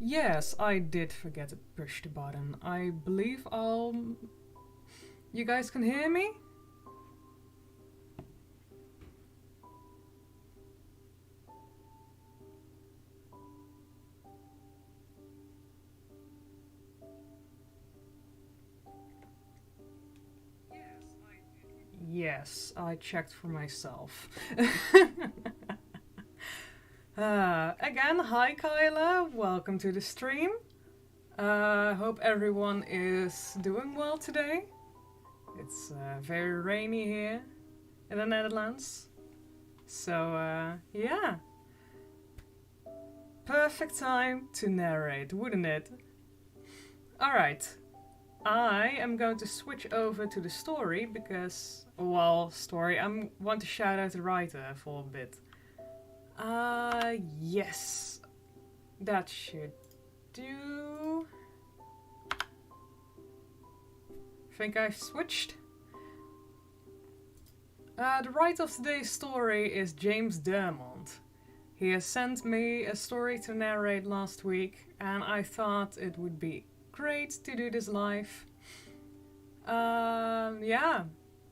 Yes, I did forget to push the button. I believe you guys can hear me? Yes, I checked for myself. Again, hi Kyla, welcome to the stream. Hope everyone is doing well today. It's very rainy here in the Netherlands. So, yeah. Perfect time to narrate, wouldn't it? Alright. I am going to switch over to the story because, well, I want to shout out the writer for a bit. Yes. That should do. Think I've switched. The writer of today's story is James Dermond. He has sent me a story to narrate last week, and I thought it would be great to do this live. Yeah.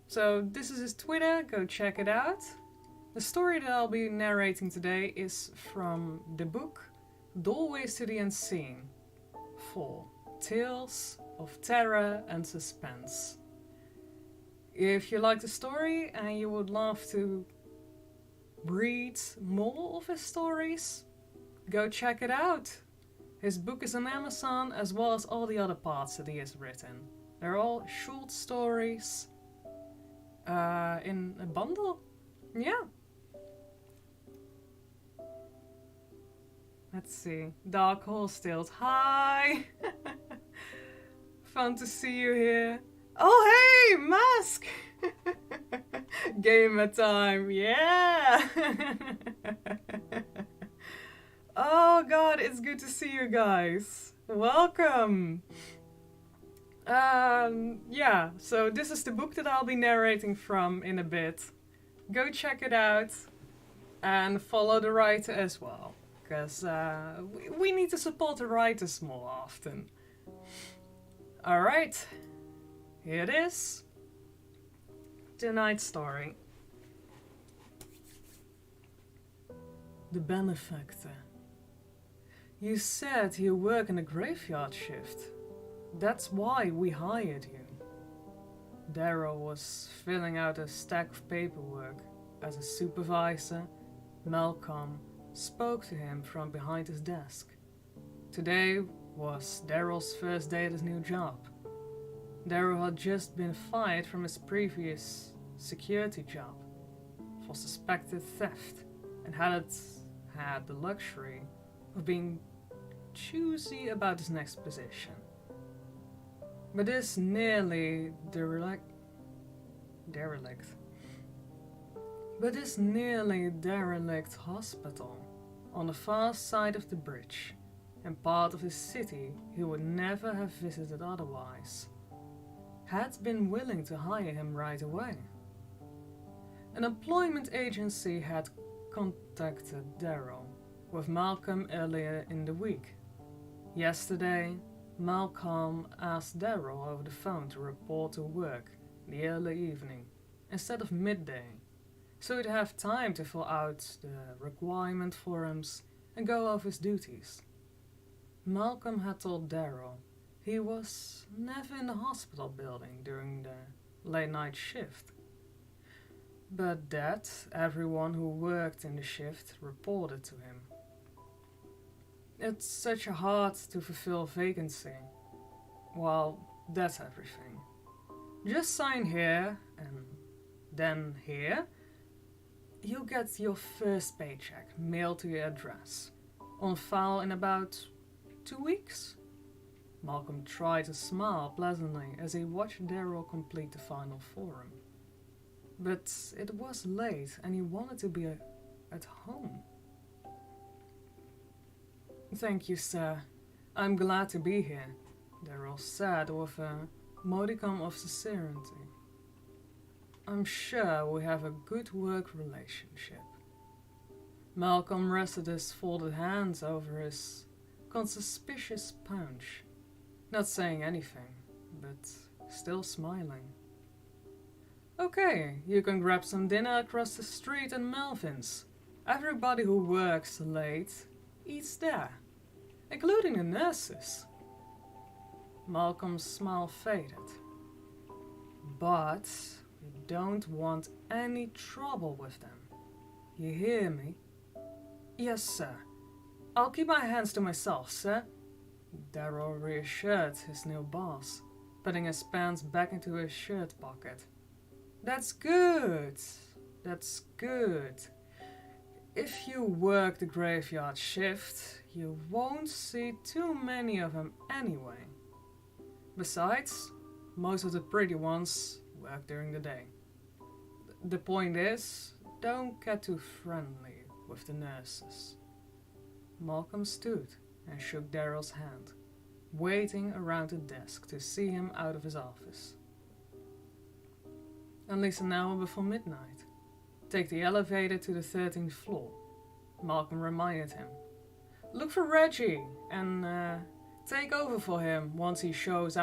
So this is his Twitter, go check it out. The story that I'll be narrating today is from the book Doorways to the Unseen 4 Tales of Terror and Suspense. If you like the story and you would love to read more of his stories, go check it out. His book is on Amazon as well as all the other parts that he has written. They're all short stories in a bundle. Yeah. Let's see. Dark Horse Tales. Hi! Fun to see you here. Oh, hey! Mask! Gamer time. Yeah! Oh god, it's good to see you guys. Welcome! Yeah, so this is the book that I'll be narrating from in a bit. Go check it out and follow the writer as well, because we need to support the writers more often. Alright, here it is. Tonight's story. The Benefactor. You said you work in a graveyard shift. That's why we hired you. Daryl was filling out a stack of paperwork. As a supervisor, Malcolm spoke to him from behind his desk. Today was Daryl's first day at his new job. Daryl had just been fired from his previous security job for suspected theft and hadn't had the luxury of being choosy about his next position. But this nearly derelict hospital on the far side of the bridge, and part of a city he would never have visited otherwise, had been willing to hire him right away. An employment agency had contacted Daryl with Malcolm earlier in the week. Yesterday, Malcolm asked Daryl over the phone to report to work in the early evening instead of midday, so he'd have time to fill out the requirement forms and go over his duties. Malcolm had told Daryl he was never in the hospital building during the late night shift, but that everyone who worked in the shift reported to him. It's such a hard to fulfill vacancy. Well, that's everything. Just sign here and then here. You'll get your first paycheck mailed to your address. On file in about 2 weeks? Malcolm tried to smile pleasantly as he watched Daryl complete the final form. But it was late and he wanted to be at home. Thank you, sir. I'm glad to be here, Daryl said with a modicum of sincerity. I'm sure we have a good work relationship. Malcolm rested his folded hands over his conspicuous punch, not saying anything, but still smiling. Okay, you can grab some dinner across the street in Melvin's. Everybody who works late eats there, including the nurses. Malcolm's smile faded. But we don't want any trouble with them. You hear me? Yes, sir. I'll keep my hands to myself, sir. Daryl reassured his new boss, putting his pants back into his shirt pocket. That's good. That's good. If you work the graveyard shift, you won't see too many of them anyway. Besides, most of the pretty ones work during the day. The point is, don't get too friendly with the nurses. Malcolm stood and shook Daryl's hand, waiting around the desk to see him out of his office. At least an hour before midnight. Take the elevator to the 13th floor, Malcolm reminded him. Look for Reggie and take over for him once he shows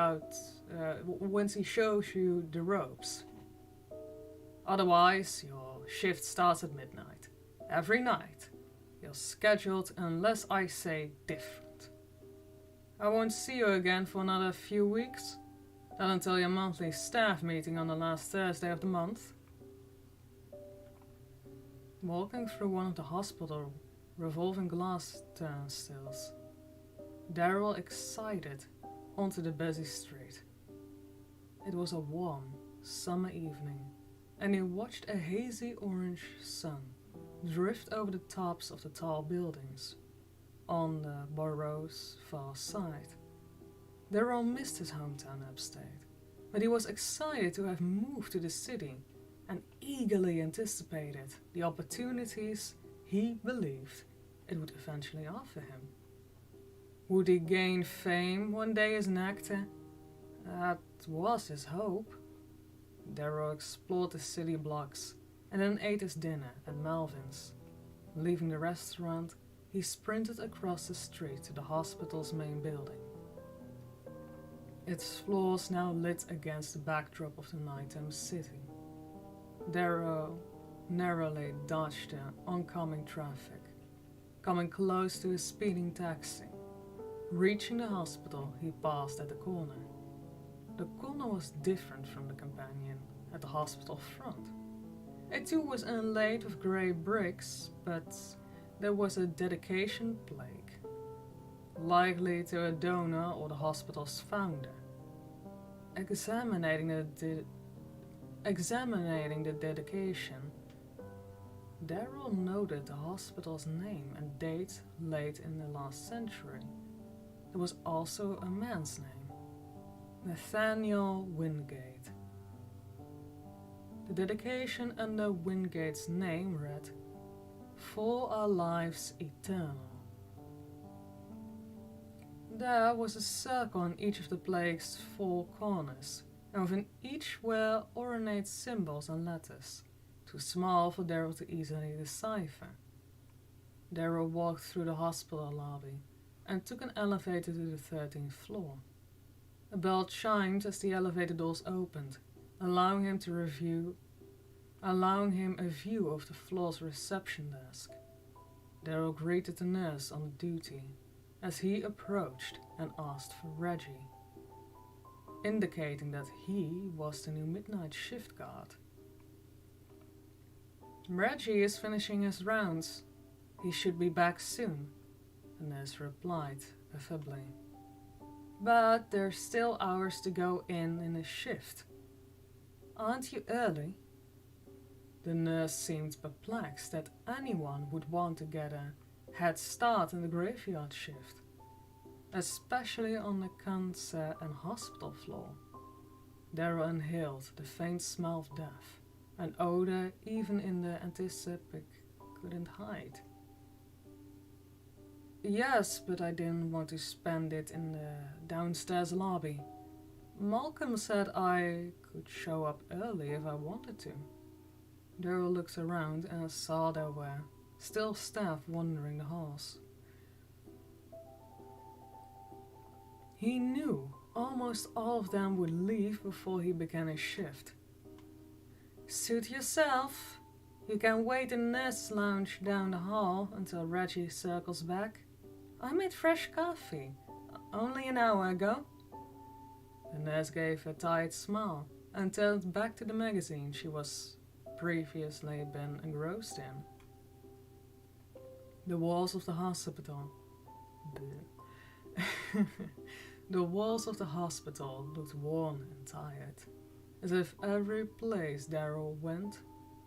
you the ropes. Otherwise, your shift starts at midnight. Every night. You're scheduled unless I say different. I won't see you again for another few weeks. Not until your monthly staff meeting on the last Thursday of the month. Walking through one of the hospital revolving glass turnstiles, Daryl excited onto the busy street. It was a warm summer evening, and he watched a hazy orange sun drift over the tops of the tall buildings on the borough's far side. Daryl missed his hometown upstate, but he was excited to have moved to the city and eagerly anticipated the opportunities he believed it would eventually offer him. Would he gain fame one day as an actor? That was his hope. Daryl explored the city blocks and then ate his dinner at Melvin's. Leaving the restaurant, he sprinted across the street to the hospital's main building. Its floors now lit against the backdrop of the nighttime city. Daryl narrowly dodged the oncoming traffic, coming close to a speeding taxi. Reaching the hospital, he paused at the corner. The corner was different from the companion at the hospital front. It too was inlaid with grey bricks, but there was a dedication plaque, likely to a donor or the hospital's founder. Examining the dedication, Daryl noted the hospital's name and date late in the last century. There was also a man's name, Nathaniel Wingate. The dedication under Wingate's name read, "For our lives eternal." There was a circle in each of the plaque's four corners, and within each were ornate symbols and letters, too small for Daryl to easily decipher. Daryl walked through the hospital lobby and took an elevator to the 13th floor. A bell chimed as the elevator doors opened, allowing him a view of the floor's reception desk. Daryl greeted the nurse on duty as he approached and asked for Reggie, indicating that he was the new midnight shift guard. Reggie is finishing his rounds. He should be back soon, the nurse replied affably. But there's still hours to go in his shift. Aren't you early? The nurse seemed perplexed that anyone would want to get a head start in the graveyard shift, especially on the cancer and hospital floor. Daryl inhaled the faint smell of death, an odor even in the antiseptic couldn't hide. Yes, but I didn't want to spend it in the downstairs lobby. Malcolm said I could show up early if I wanted to. Daryl looked around and saw there were still staff wandering the halls. He knew almost all of them would leave before he began his shift. Suit yourself. You can wait in the nurse's lounge down the hall until Reggie circles back. I made fresh coffee, only an hour ago. The nurse gave a tired smile and turned back to the magazine she was previously been engrossed in. The walls of the hospital. The walls of the hospital looked worn and tired, as if every place Daryl went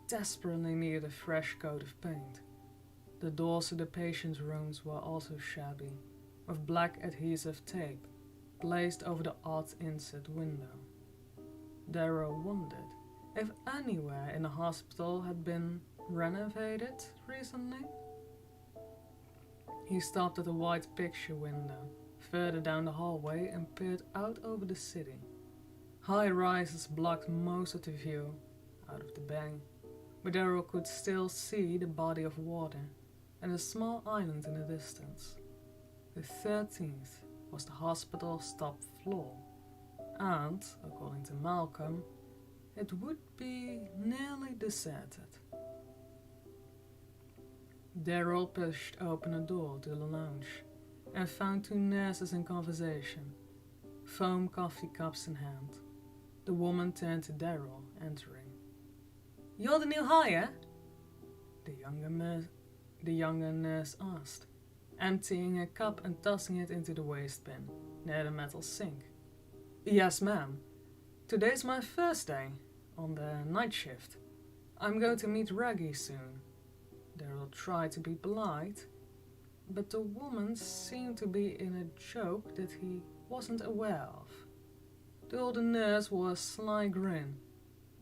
desperately needed a fresh coat of paint. The doors to the patients' rooms were also shabby, with black adhesive tape placed over the odd inset window. Daryl wondered if anywhere in the hospital had been renovated recently. He stopped at a white picture window further down the hallway and peered out over the city. High rises blocked most of the view out of the bay, but Daryl could still see the body of water and a small island in the distance. The 13th was the hospital's top floor, and, according to Malcolm, it would be nearly deserted. Daryl pushed open a door to the lounge and found two nurses in conversation, foam coffee cups in hand. The woman turned to Daryl, entering. "You're the new hire?" The younger nurse asked, emptying a cup and tossing it into the waste bin near the metal sink. "Yes, ma'am. Today's my first day on the night shift. I'm going to meet Reggie soon." Daryl tried to be polite, but the woman seemed to be in a joke that he wasn't aware of. The older nurse wore a sly grin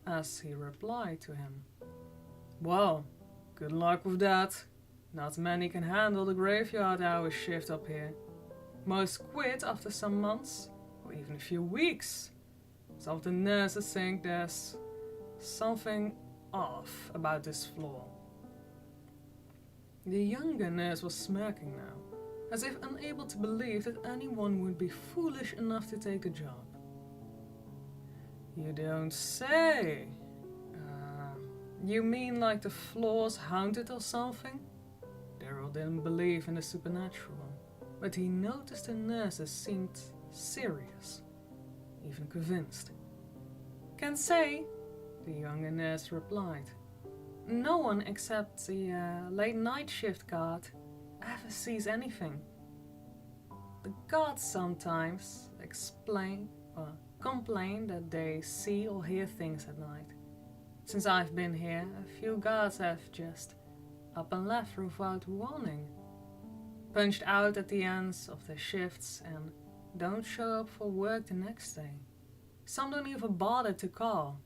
as he replied to him. "Well, good luck with that. Not many can handle the graveyard hour shift up here. Most quit after some months, or even a few weeks. Some of the nurses think there's something off about this floor." The younger nurse was smirking now, as if unable to believe that anyone would be foolish enough to take a job. "You don't say. You mean like the floor's haunted or something?" Daryl didn't believe in the supernatural, but he noticed the nurses seemed serious, even convinced. "Can't say," the younger nurse replied. "No one except the late night shift guard ever sees anything. The guards sometimes complain that they see or hear things at night. Since I've been here, a few guards have just up and left without warning, punched out at the ends of their shifts and don't show up for work the next day. Some don't even bother to call."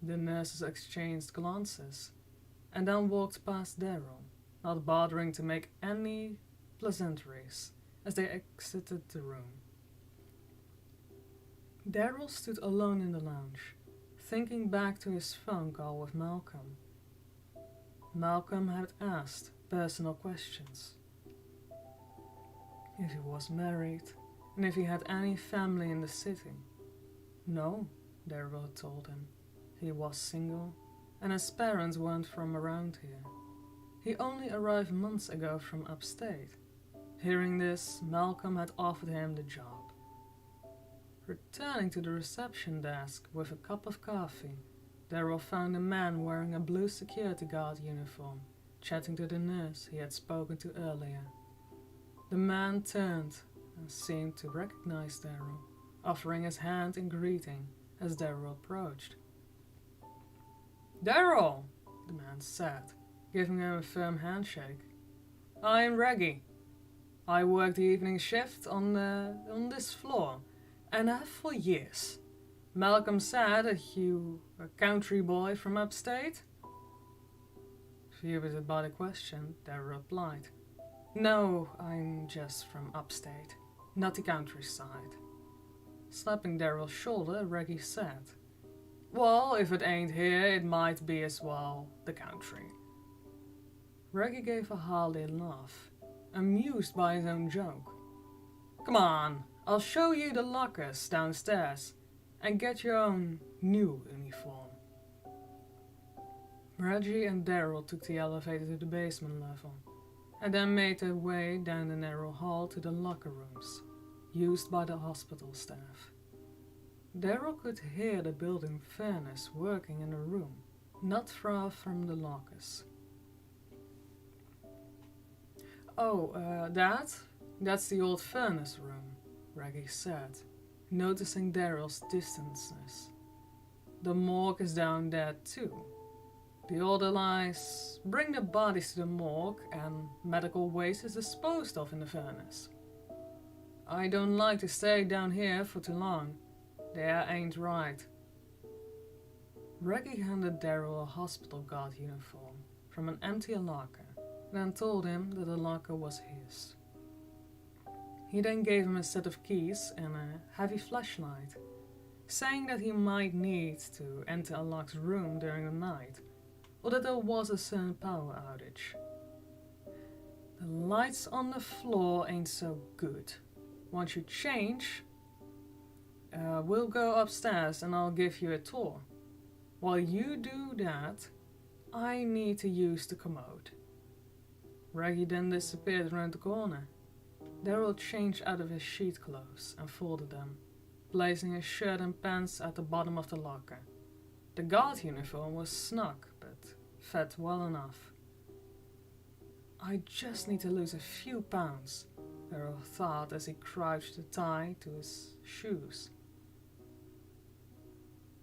The nurses exchanged glances and then walked past Daryl, not bothering to make any pleasantries as they exited the room. Daryl stood alone in the lounge, thinking back to his phone call with Malcolm. Malcolm had asked personal questions. If he was married, and if he had any family in the city. No, Daryl had told him. He was single, and his parents weren't from around here. He only arrived months ago from upstate. Hearing this, Malcolm had offered him the job. Returning to the reception desk with a cup of coffee, Daryl found a man wearing a blue security guard uniform, chatting to the nurse he had spoken to earlier. The man turned and seemed to recognize Daryl, offering his hand in greeting as Daryl approached. "Daryl!" the man said, giving him a firm handshake. I'm Reggie. I work the evening shift on this floor, and have for years. Malcolm said that you a country boy from upstate? Feared by the question, Daryl replied, "No, I'm just from upstate, not the countryside." Slapping Daryl's shoulder, Reggie said, "Well, if it ain't here, it might be as well the country." Reggie gave a hearty laugh, amused by his own joke. "Come on, I'll show you the lockers downstairs and get your own new uniform." Reggie and Daryl took the elevator to the basement level, and then made their way down the narrow hall to the locker rooms, used by the hospital staff. Daryl could hear the building furnace working in a room, not far from the lockers. "Oh, that's the old furnace room," Reggie said, noticing Daryl's distanceness. "The morgue is down there too. The order lies, bring the bodies to the morgue and medical waste is disposed of in the furnace. I don't like to stay down here for too long. The air ain't right." Reggie handed Daryl a hospital guard uniform from an empty locker, then told him that the locker was his. He then gave him a set of keys and a heavy flashlight, saying that he might need to enter a locked room during the night, or that there was a sudden power outage. "The lights on the floor ain't so good. Once you change, we'll go upstairs and I'll give you a tour. While you do that, I need to use the commode." Reggie then disappeared around the corner. Daryl changed out of his sheet clothes and folded them, placing his shirt and pants at the bottom of the locker. The guard uniform was snug, but fit well enough. "I just need to lose a few pounds," Daryl thought as he crouched the tie to his shoes.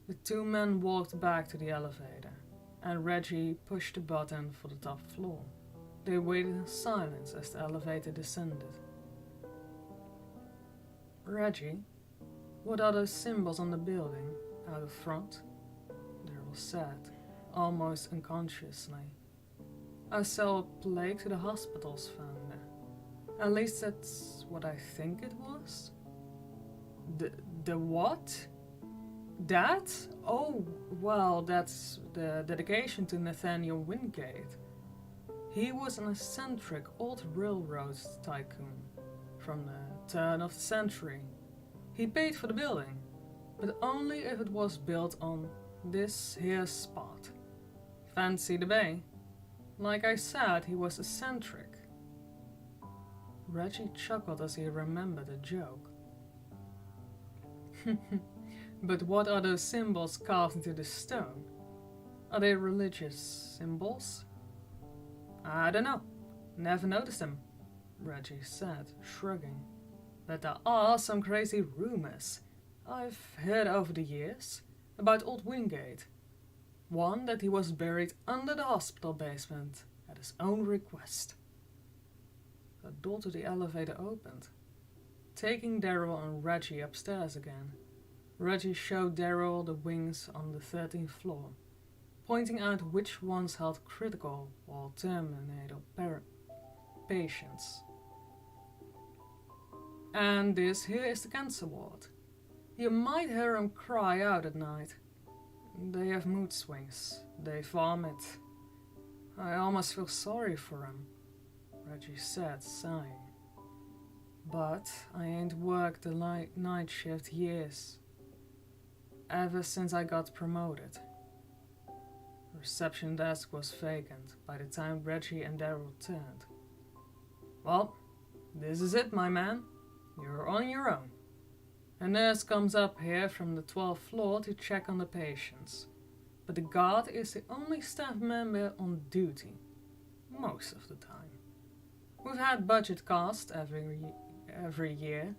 The two men walked back to the elevator, and Reggie pushed the button for the top floor. They waited in silence as the elevator descended. "Reggie, what are those symbols on the building, out of front?" Daryl said, almost unconsciously. "I saw a plaque to the hospital's founder. At least that's what I think it was." The what? That? Oh, well, that's the dedication to Nathaniel Wingate. He was an eccentric old railroad tycoon from the turn of the century. He paid for the building, but only if it was built on this here spot. Fancy the bay? Like I said, he was eccentric. Reggie chuckled as he remembered the joke. "But what are those symbols carved into the stone? Are they religious symbols?" "I don't know. Never noticed them," Reggie said, shrugging. "But there are some crazy rumors I've heard over the years about old Wingate. One that he was buried under the hospital basement at his own request." The door to the elevator opened, taking Daryl and Reggie upstairs again. Reggie showed Daryl the wings on the 13th floor, pointing out which ones held critical or terminal patients. "And this here is the cancer ward. You might hear 'em cry out at night. They have mood swings. They vomit. I almost feel sorry for 'em," Reggie said, sighing. "But I ain't worked the night shift years. Ever since I got promoted." The reception desk was vacant by the time Reggie and Daryl returned. "Well, this is it, my man. You're on your own. A nurse comes up here from the 12th floor to check on the patients, but the guard is the only staff member on duty, most of the time. We've had budget cost every year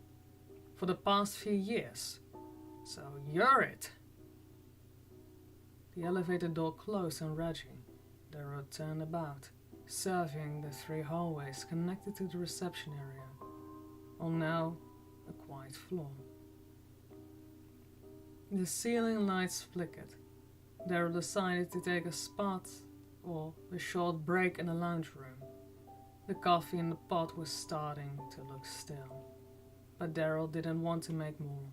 for the past few years, so you're it." The elevator door closed on Reggie. Daryl turned about. surveying the 3 hallways connected to the reception area, on now a quiet floor. The ceiling lights flickered. Daryl decided to take a short break in the lounge room. The coffee in the pot was starting to look stale, but Daryl didn't want to make more.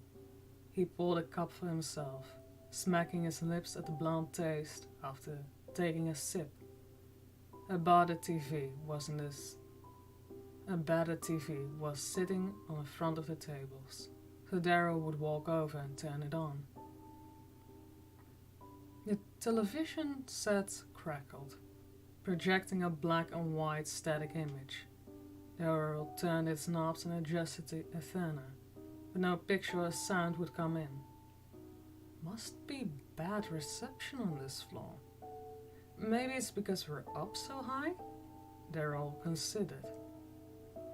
He poured a cup for himself, smacking his lips at the bland taste after taking a sip. A better TV was sitting on the front of the tables, so Daryl would walk over and turn it on. The television set crackled, projecting a black and white static image. Daryl turned its knobs and adjusted the Ethernet, but no picture or sound would come in. Must be bad reception on this floor. Maybe it's because we're up so high? Daryl considered.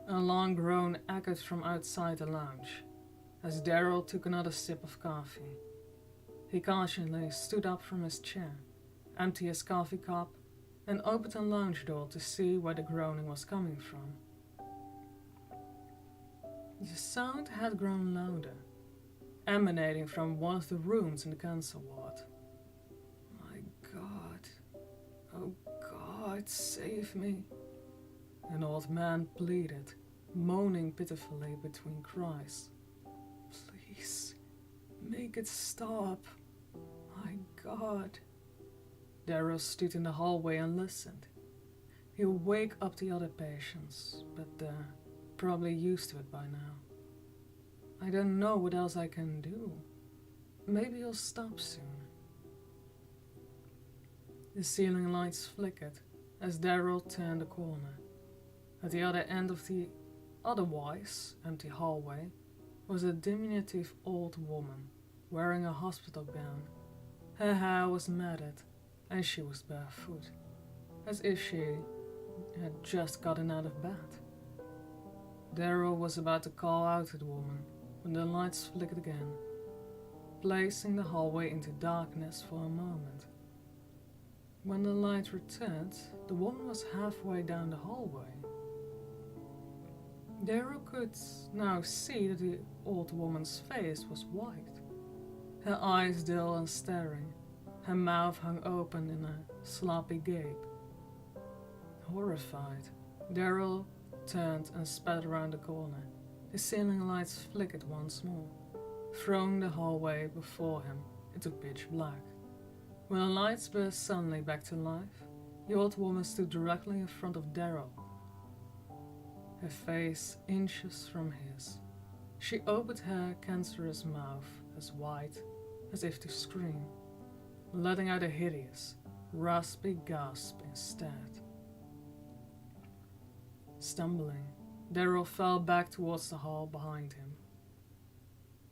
A long groan echoed from outside the lounge, as Daryl took another sip of coffee. He cautiously stood up from his chair, emptied his coffee cup, and opened the lounge door to see where the groaning was coming from. The sound had grown louder, emanating from one of the rooms in the cancer ward. My God, oh God, save me, an old man pleaded, moaning pitifully between cries. Please, make it stop. My God. Daryl stood in the hallway and listened. He'll wake up the other patients, but they're probably used to it by now. I don't know what else I can do. Maybe he'll stop soon. The ceiling lights flickered as Daryl turned the corner. At the other end of the otherwise empty hallway was a diminutive old woman wearing a hospital gown. Her hair was matted and she was barefoot, as if she had just gotten out of bed. Daryl was about to call out to the woman when the lights flickered again, placing the hallway into darkness for a moment. When the light returned, the woman was halfway down the hallway. Daryl could now see that the old woman's face was white, her eyes dull and staring, her mouth hung open in a sloppy gape. Horrified, Daryl turned and sped around the corner. The ceiling lights flickered once more, throwing the hallway before him into pitch black. When the lights burst suddenly back to life, the old woman stood directly in front of Daryl, her face inches from his. She opened her cancerous mouth as wide as if to scream, letting out a hideous, raspy gasp instead. Stumbling, Daryl fell back towards the hall behind him.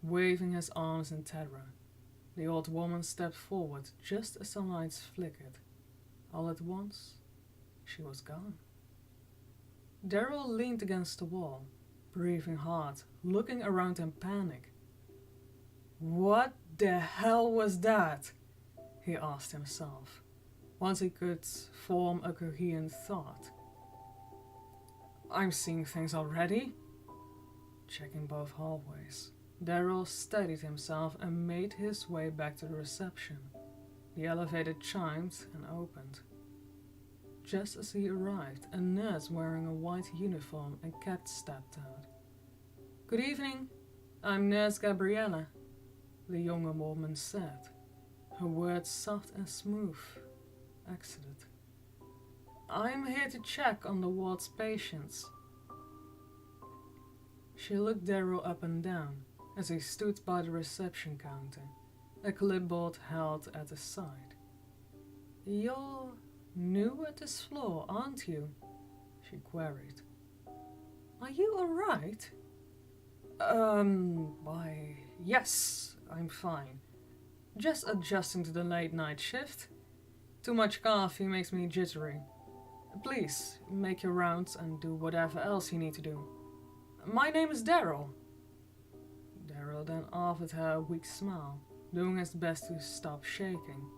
Waving his arms in terror, the old woman stepped forward just as the lights flickered. All at once, she was gone. Daryl leaned against the wall, breathing hard, looking around in panic. What the hell was that? He asked himself, once he could form a coherent thought. I'm seeing things already. Checking both hallways, Daryl steadied himself and made his way back to the reception. The elevator chimed and opened. Just as he arrived, a nurse wearing a white uniform and cap stepped out. Good evening, I'm Nurse Gabriella, the younger woman said, her words soft and smooth. Exited. I'm here to check on the ward's patients. She looked Daryl up and down as he stood by the reception counter, a clipboard held at his side. You're new at this floor, aren't you? She queried. Are you alright? Why, yes, I'm fine. Just adjusting to the late night shift. Too much coffee makes me jittery. Please, make your rounds and do whatever else you need to do. My name is Daryl. Daryl then offered her a weak smile, doing his best to stop shaking.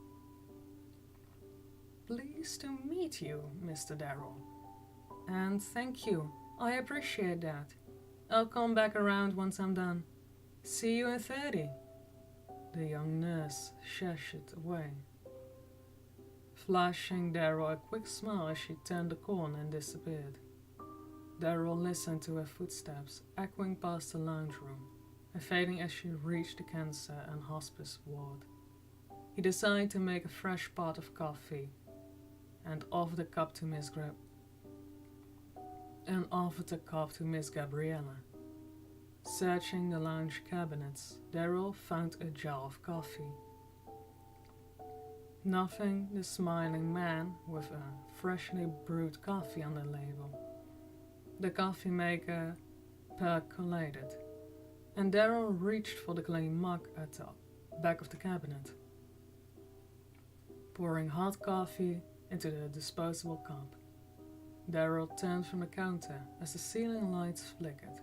pleased to meet you, Mr. Darrell. And thank you, I appreciate that. I'll come back around once I'm done. See you in 30. The young nurse shushed away, flashing Darrell a quick smile as she turned the corner and disappeared. Darrell listened to her footsteps echoing past the lounge room and fading as she reached the cancer and hospice ward. He decided to make a fresh pot of coffee and offered the cup to Miss Gabriella. Searching the lounge cabinets, Darrell found a jar of coffee. Nothing the smiling man with a freshly brewed coffee on the label. The coffee maker percolated, and Darrell reached for the clean mug at the back of the cabinet, pouring hot coffee into the disposable cup. Darrell turned from the counter as the ceiling lights flickered.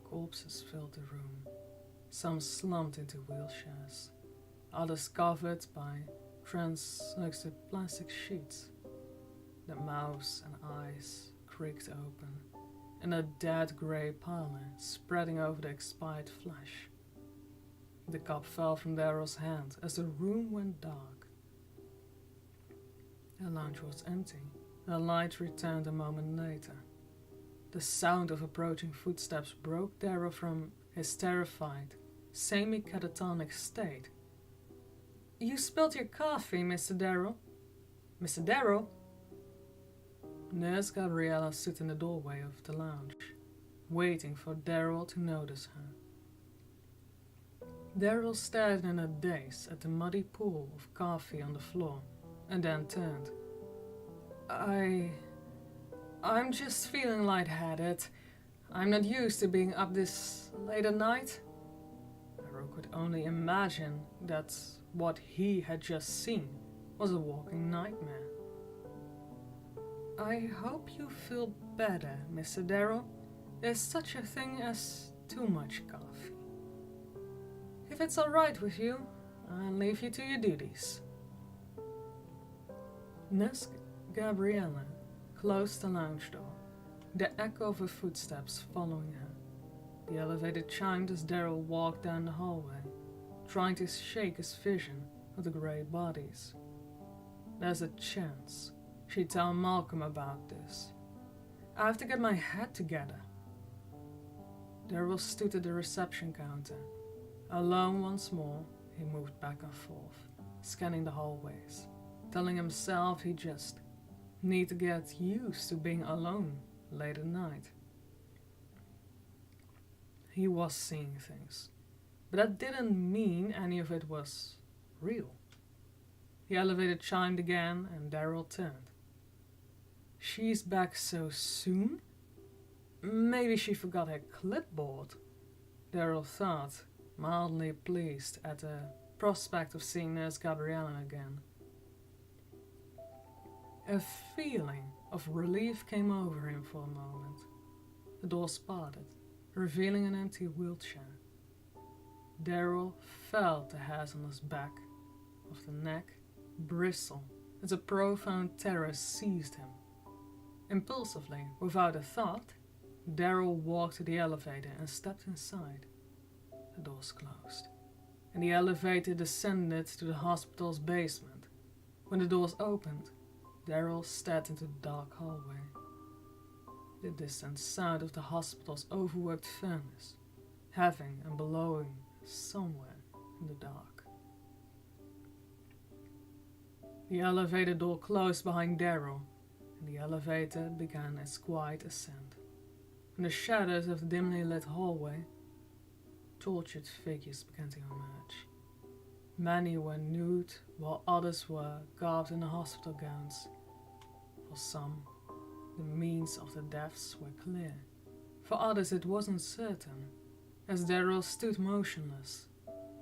Corpses filled the room, some slumped into wheelchairs, others covered by translucent plastic sheets. The mouths and eyes creaked open, and a dead grey pallor spreading over the expired flesh. The cup fell from Darrell's hand as the room went dark. The lounge was empty. The light returned a moment later. The sound of approaching footsteps broke Darrell from his terrified, semi-catatonic state. You spilled your coffee, Mr. Darrell. Mr. Darrell? Nurse Gabriella stood in the doorway of the lounge, waiting for Darrell to notice her. Darrell stared in a daze at the muddy pool of coffee on the floor, and then turned. I'm just feeling lightheaded. I'm not used to being up this late at night. Darrell could only imagine that what he had just seen was a walking nightmare. I hope you feel better, Mr. Darrell. There's such a thing as too much coffee. If it's all right with you, I'll leave you to your duties. Nurse Gabriella closed the lounge door, the echo of her footsteps following her. The elevator chimed as Darrell walked down the hallway, trying to shake his vision of the grey bodies. There's a chance she'd tell Malcolm about this. I have to get my head together. Darrell stood at the reception counter. Alone once more, he moved back and forth, scanning the hallways, telling himself he just need to get used to being alone late at night. He was seeing things, but that didn't mean any of it was real. The elevator chimed again and Darrell turned. She's back so soon? Maybe she forgot her clipboard, Darrell thought, mildly pleased at the prospect of seeing Nurse Gabriella again. A feeling of relief came over him for a moment. The doors parted, revealing an empty wheelchair. Darrell felt the hairs on his back, of the neck, bristle as a profound terror seized him. Impulsively, without a thought, Darrell walked to the elevator and stepped inside. The doors closed, and the elevator descended to the hospital's basement. When the doors opened, Darrell stared into the dark hallway. The distant sound of the hospital's overworked furnace, having and blowing somewhere in the dark. The elevator door closed behind Darrell, and the elevator began its quiet ascent. From the shadows of the dimly lit hallway, tortured figures began to emerge. Many were nude, while others were garbed in the hospital gowns. For some, the means of the deaths were clear. For others it wasn't certain. As Darrell stood motionless,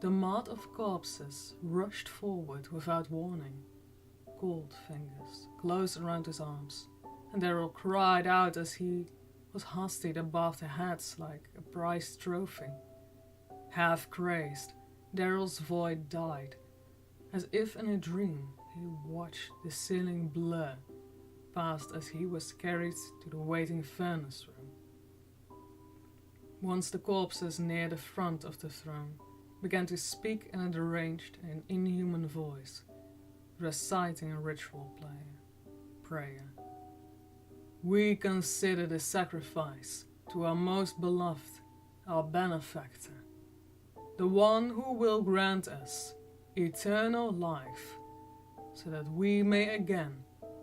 the mob of corpses rushed forward without warning. Cold fingers closed around his arms, and Darrell cried out as he was hoisted above their heads like a prized trophy. Half crazed, Darrell's voice died. As if in a dream, he watched the ceiling blur past as he was carried to the waiting furnace room. Once the corpses near the front of the throne began to speak in a deranged and inhuman voice, reciting a ritual prayer. We consider the sacrifice to our most beloved, our benefactor, the one who will grant us eternal life, so that we may again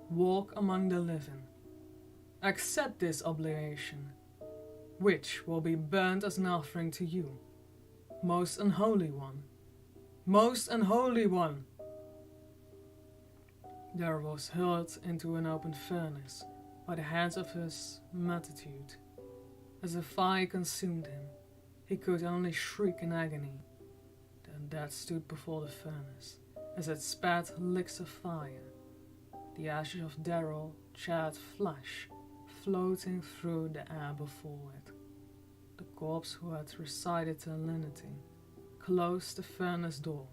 walk among the living. Accept this obligation, which will be burnt as an offering to you, most unholy one, most unholy one. There was hurled into an open furnace by the hands of his multitude. As the fire consumed him, he could only shriek in agony. Then death stood before the furnace, as it spat licks of fire. The ashes of Daryl charred flesh, floating through the air before it. The corpse who had recited the lenity closed the furnace door,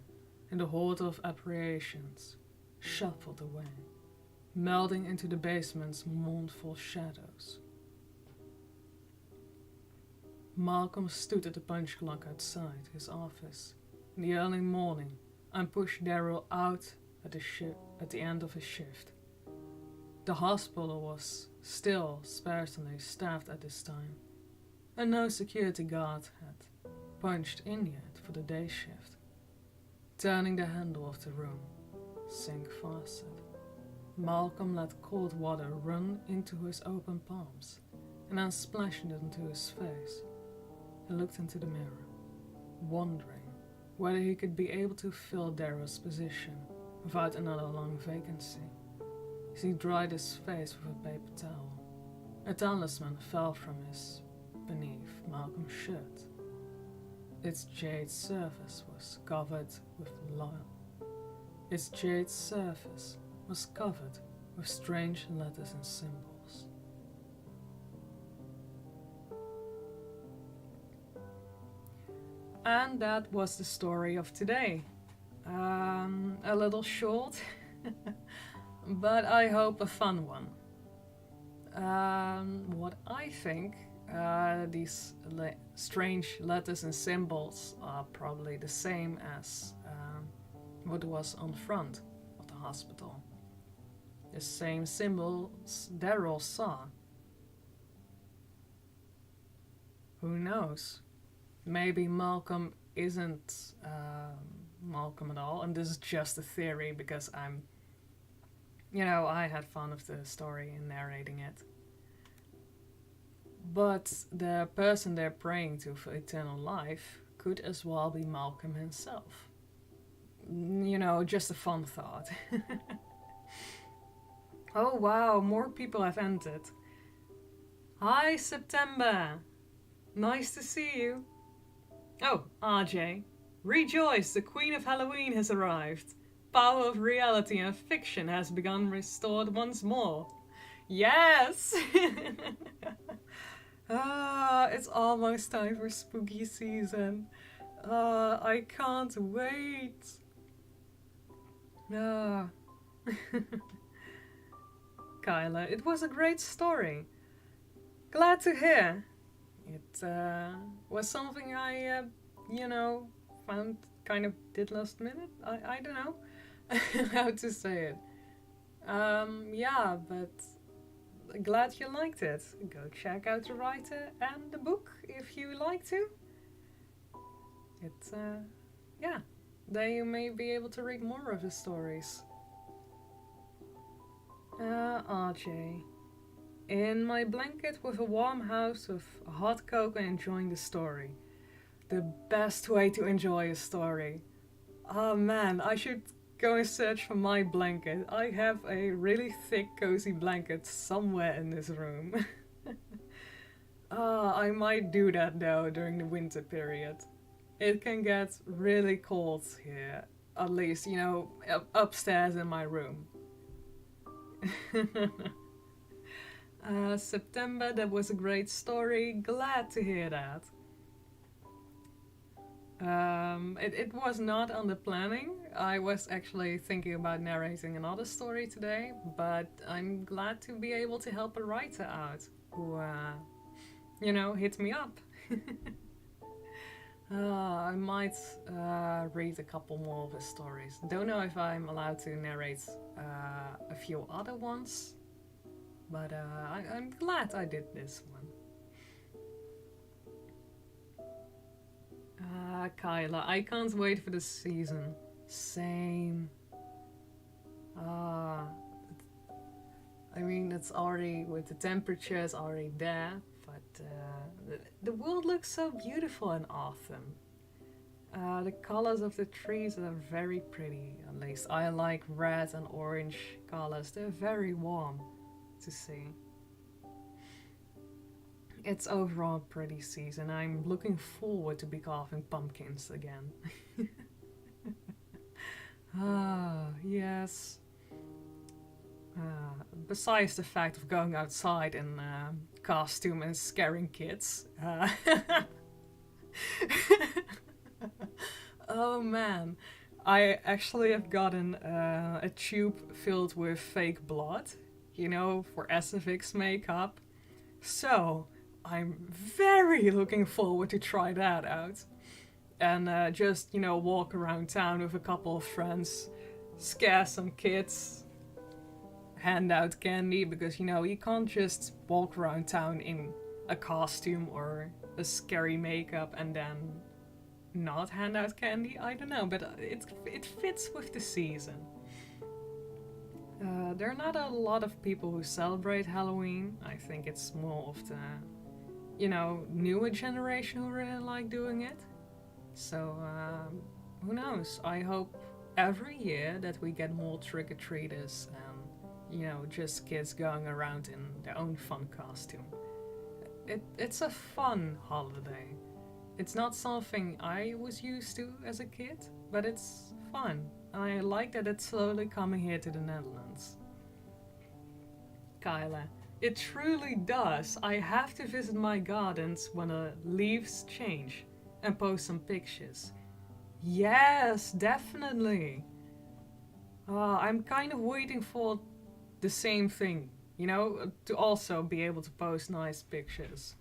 and the horde of apparitions shuffled away, melding into the basement's mournful shadows. Malcolm stood at the punch clock outside his office in the early morning and pushed Daryl out at the end of his shift. The hospital was still sparsely staffed at this time, and no security guard had punched in yet for the day shift. Turning the handle of the room sink faucet, Malcolm let cold water run into his open palms and then splashed it into his face. He looked into the mirror, wondering whether he could be able to fill Daryl's position without another long vacancy. As he dried his face with a paper towel, a talisman fell from his beneath Malcolm's shirt. Its jade surface was covered with strange letters and symbols. And that was the story of today. A little short, but I hope a fun one. What I think, these strange letters and symbols are probably the same as what was on the front of the hospital. The same symbols Daryl saw. Who knows? Maybe Malcolm isn't Malcolm at all, and this is just a theory because I had fun with the story and narrating it. But the person they're praying to for eternal life could as well be Malcolm himself. Just a fun thought. Oh wow, more people have entered. Hi September! Nice to see you. Oh, RJ. Rejoice, the Queen of Halloween has arrived. Power of reality and fiction has begun restored once more. Yes! It's almost time for spooky season. I can't wait. Kyla, it was a great story. Glad to hear. It was something I, found kind of did last minute. I don't know how to say it. But glad you liked it. Go check out the writer and the book if you like to. Then you may be able to read more of his stories. RJ. In my blanket with a warm house with a hot cocoa and enjoying the story. The best way to enjoy a story. Oh man, I should go and search for my blanket. I have a really thick cozy blanket somewhere in this room. I might do that though during the winter period. It can get really cold here. At least, upstairs in my room. September, that was a great story. Glad to hear that. It was not on the planning. I was actually thinking about narrating another story today, but I'm glad to be able to help a writer out who, hit me up. I might read a couple more of his stories. Don't know if I'm allowed to narrate a few other ones, but I'm glad I did this one. Kyla, I can't wait for the season. Same. I mean, it's already, with the temperatures already there, but the world looks so beautiful in autumn. The colors of the trees are very pretty. At least I like red and orange colors. They're very warm to see. It's overall a pretty season. I'm looking forward to be carving pumpkins again. Yes. Besides the fact of going outside in costume and scaring kids. Oh man. I actually have gotten a tube filled with fake blood, for SFX makeup. So, I'm very looking forward to try that out. And just, walk around town with a couple of friends, scare some kids, hand out candy, because, you can't just walk around town in a costume or a scary makeup and then not hand out candy. I don't know, but it fits with the season. There are not a lot of people who celebrate Halloween. I think it's more of the, newer generation who really like doing it. So, who knows? I hope every year that we get more trick-or-treaters and, just kids going around in their own fun costume. It's a fun holiday. It's not something I was used to as a kid, but it's fun. I like that it's slowly coming here to the Netherlands. Kyla, it truly does. I have to visit my gardens when the leaves change and post some pictures. Yes, definitely. I'm kind of waiting for the same thing, to also be able to post nice pictures.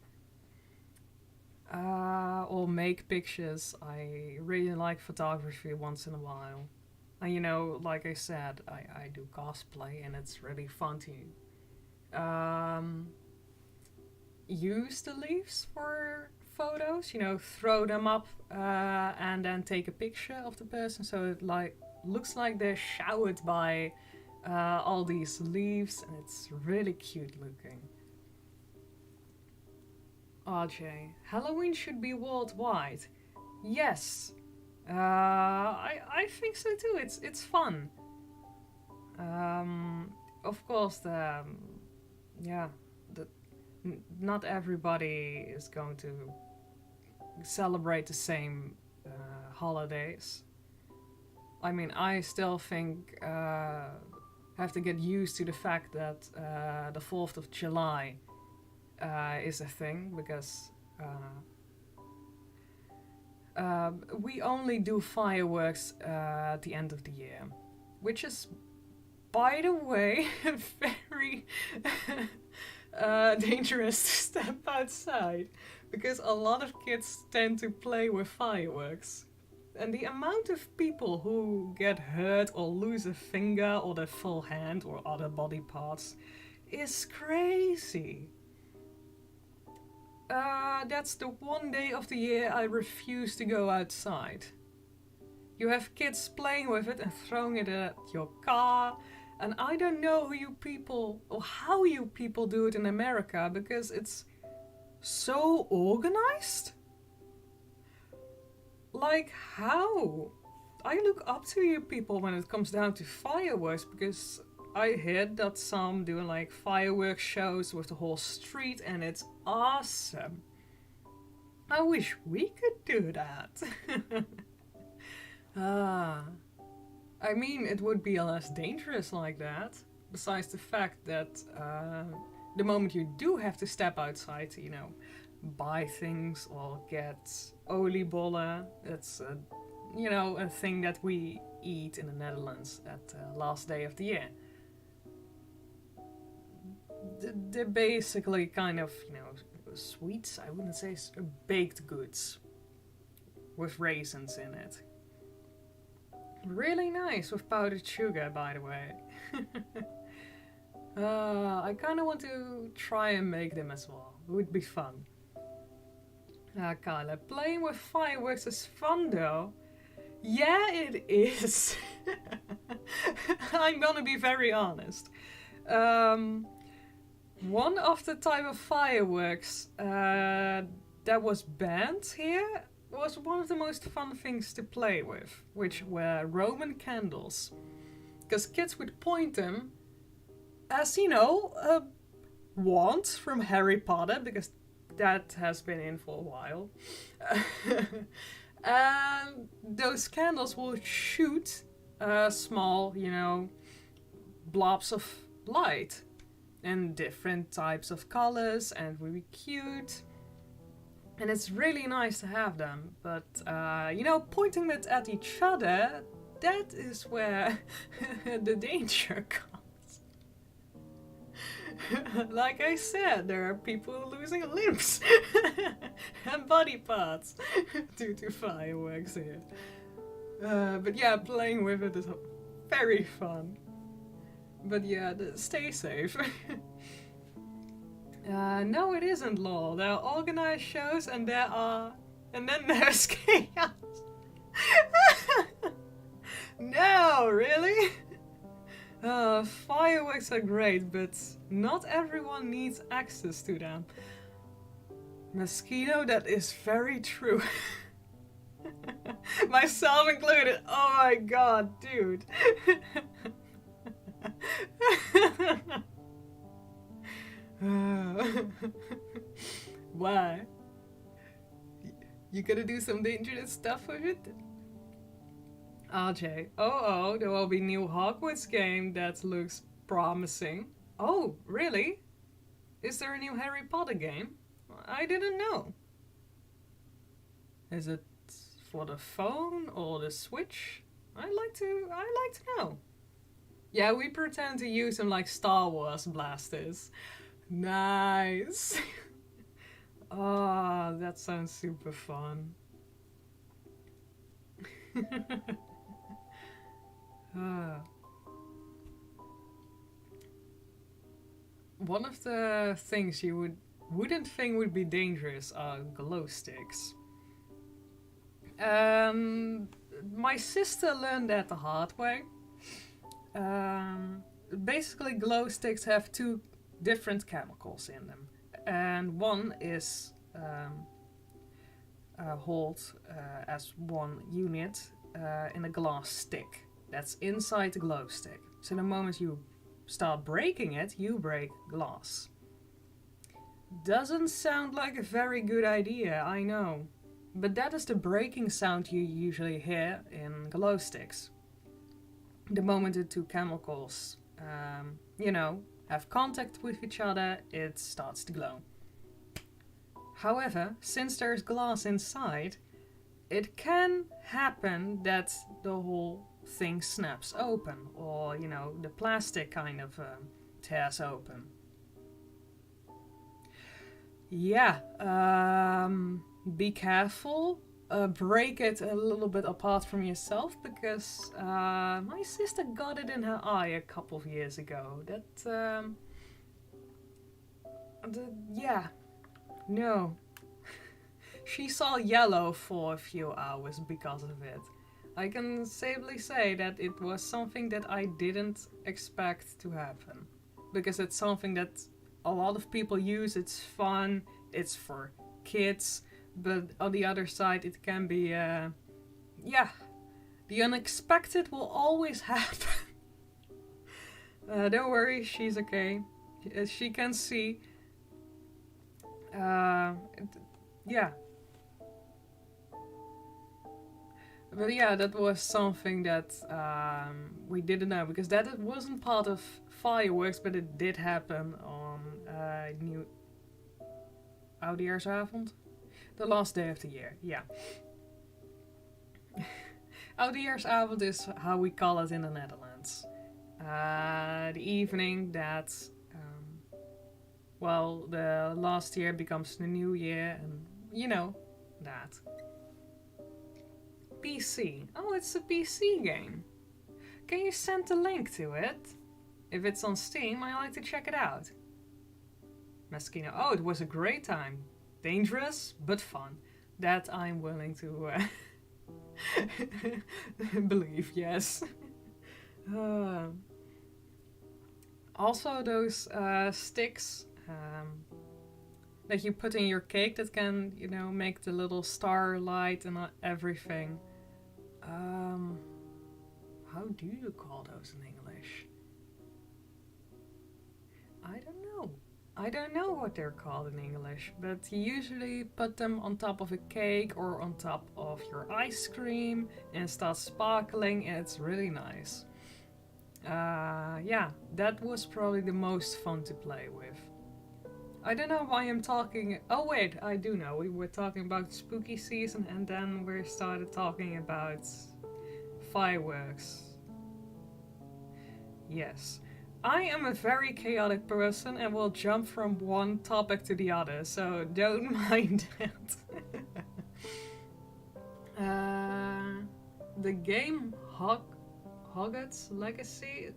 Or make pictures. I really like photography once in a while. And like I said, I do cosplay and it's really fun to use the leaves for photos, throw them up and then take a picture of the person so it looks like they're showered by all these leaves, and it's really cute looking. RJ, Halloween should be worldwide. Yes, I think so too. It's fun. Of course, not everybody is going to celebrate the same holidays. I mean, I still think have to get used to the fact that the 4th of July is a thing, because we only do fireworks at the end of the year, which is, by the way, very dangerous to step outside, because a lot of kids tend to play with fireworks. And the amount of people who get hurt or lose a finger or their full hand or other body parts is crazy. That's the one day of the year I refuse to go outside. You have kids playing with it and throwing it at your car, and I don't know who you people, or how you people do it in America, because it's so organized. Like, how? I look up to you people when it comes down to fireworks, because I heard that some do like fireworks shows with the whole street, and it's awesome. I wish we could do that. I mean, it would be less dangerous like that, besides the fact that the moment you do have to step outside to, buy things or get oliebollen. That's you know, a thing that we eat in the Netherlands at the last day of the year. They're basically kind of, you know, sweets. I wouldn't say baked goods with raisins in it. Really nice with powdered sugar, by the way. I kind of want to try and make them as well. It would be fun. Kyla, playing with fireworks is fun though. Yeah, it is. I'm gonna be very honest. One of the type of fireworks that was banned here was one of the most fun things to play with, which were Roman candles. Because kids would point them as, you know, a wand from Harry Potter, because that has been in for a while. And those candles will shoot small, you know, blobs of light in different types of colors and really cute. And it's really nice to have them, but you know, pointing it at each other, that is where the danger comes. Like I said, there are people losing limbs and body parts due to fireworks here. But yeah, playing with it is very fun. But yeah, stay safe. No, it isn't lol. There are organized shows and then there's chaos. No, really? Fireworks are great, but not everyone needs access to them. Mosquito, that is very true. Myself included. Oh my god, dude. Why? You gonna do some dangerous stuff with it? RJ, oh, there will be new Hogwarts game that looks promising. Oh, really? Is there a new Harry Potter game? I didn't know. Is it for the phone or the Switch? I'd like to know. Yeah, we pretend to use them like Star Wars blasters. Nice. Oh, that sounds super fun. One of the things you wouldn't think would be dangerous are glow sticks. My sister learned that the hard way. Basically, glow sticks have two different chemicals in them, and one is held as one unit in a glass stick that's inside the glow stick. So the moment you start breaking it, you break glass. Doesn't sound like a very good idea, I know, but that is the breaking sound you usually hear in glow sticks. The moment the two chemicals, you know, have contact with each other, it starts to glow. However, since there's glass inside, it can happen that the whole thing snaps open, or, you know, the plastic kind of tears open. Yeah, be careful. Break it a little bit apart from yourself, because my sister got it in her eye a couple of years ago. Yeah, no. She saw yellow for a few hours because of it. I can safely say that it was something that I didn't expect to happen, because it's something that a lot of people use. It's fun, it's for kids. But on the other side, it can be, yeah, the unexpected will always happen. Don't worry, she's okay. She can see. Yeah. But yeah, that was something that we didn't know, because that wasn't part of fireworks, but it did happen on Oudejaarsavond? The last day of the year, yeah. Oudejaarsavond is how we call it in the Netherlands. The evening that, the last year becomes the new year, and you know, that. PC. Oh, it's a PC game. Can you send the link to it? If it's on Steam, I like to check it out. Maskino. Oh, it was a great time. Dangerous, but fun. That I'm willing to believe, yes. Also, those sticks that you put in your cake that can, you know, make the little star light and everything. How do you call those in English? I don't know. I don't know what they're called in English, but you usually put them on top of a cake or on top of your ice cream and start sparkling, and it's really nice. Yeah, that was probably the most fun to play with. I don't know why I'm talking... Oh wait, I do know. We were talking about spooky season and then we started talking about fireworks. Yes. I am a very chaotic person and will jump from one topic to the other, so don't mind that. The game Hogwarts Legacy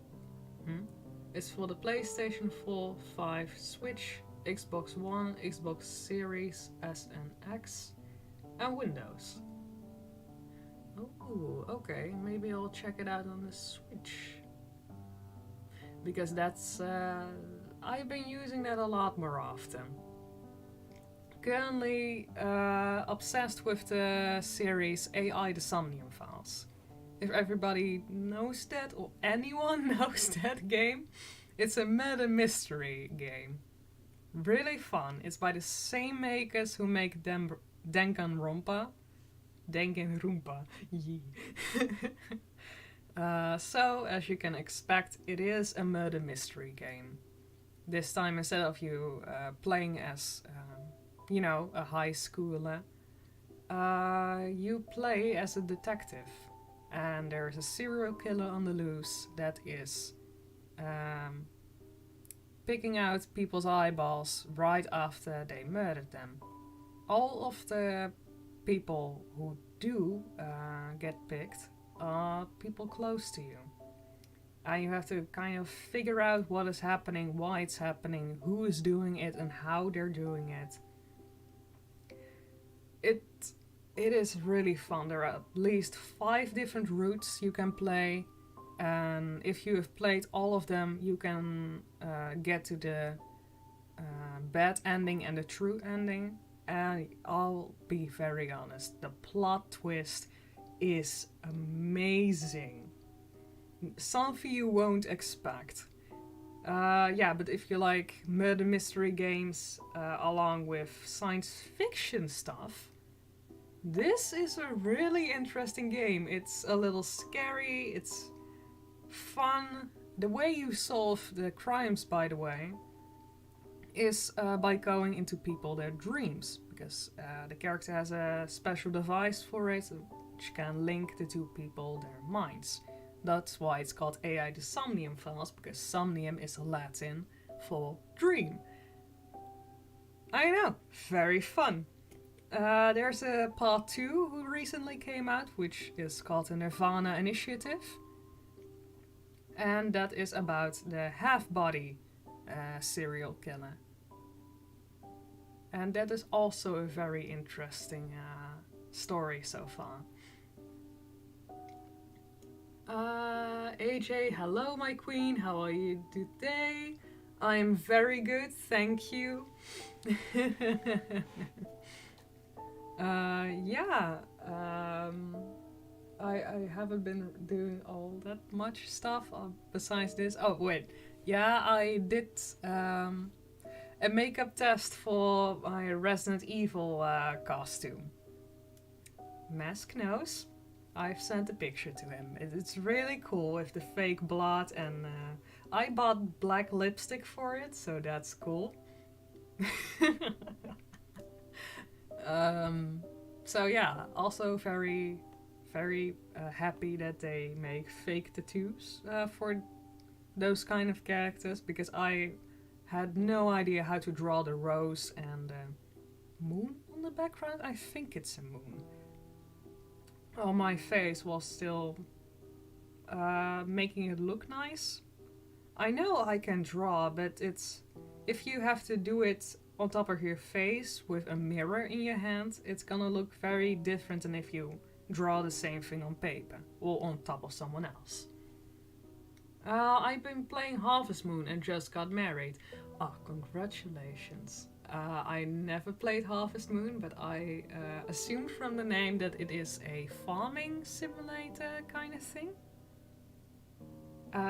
is for the PlayStation 4, 5, Switch, Xbox One, Xbox Series S and X, and Windows. Oh, okay, maybe I'll check it out on the Switch. Because that's... I've been using that a lot more often. Currently obsessed with the series AI The Somnium Files. If everybody knows that, or anyone knows that game, it's a murder mystery game. Really fun. It's by the same makers who make Danganronpa. Danganronpa. So, as you can expect, it is a murder mystery game. This time, instead of you playing as, you know, a high schooler, you play as a detective. And there's a serial killer on the loose that is picking out people's eyeballs right after they murdered them. All of the people who do get picked are people close to you. And you have to kind of figure out what is happening, why it's happening, who is doing it, and how they're doing it. It is really fun. There are at least 5 different routes you can play. And if you have played all of them, you can get to the bad ending and the true ending. And I'll be very honest, the plot twist is amazing. Something you won't expect. Yeah, but if you like murder mystery games along with science fiction stuff, this is a really interesting game. It's a little scary, it's fun. The way you solve the crimes, by the way, is by going into their dreams, because the character has a special device for it, which can link the 2 people, their minds. That's why it's called AI the Somnium Files, because somnium is Latin for dream. I know, very fun. There's a part 2 who recently came out, which is called the Nirvana Initiative. And that is about the half-body serial killer. And that is also a very interesting story so far. AJ, hello my queen, how are you today? I'm very good, thank you. Yeah, I haven't been doing all that much stuff besides this. Oh wait, yeah, I did a makeup test for my Resident Evil costume. Mask nose. I've sent a picture to him. It's really cool with the fake blood, and I bought black lipstick for it, so that's cool. So yeah, also very, very happy that they make fake tattoos for those kind of characters, because I had no idea how to draw the rose and moon on the background. I think it's a moon. Oh, my face was still making it look nice. I know I can draw, but it's if you have to do it on top of your face with a mirror in your hand, it's gonna look very different than if you draw the same thing on paper or on top of someone else. I've been playing Harvest Moon and just got married. Oh, congratulations. I never played Harvest Moon, but I assumed from the name that it is a farming simulator kind of thing.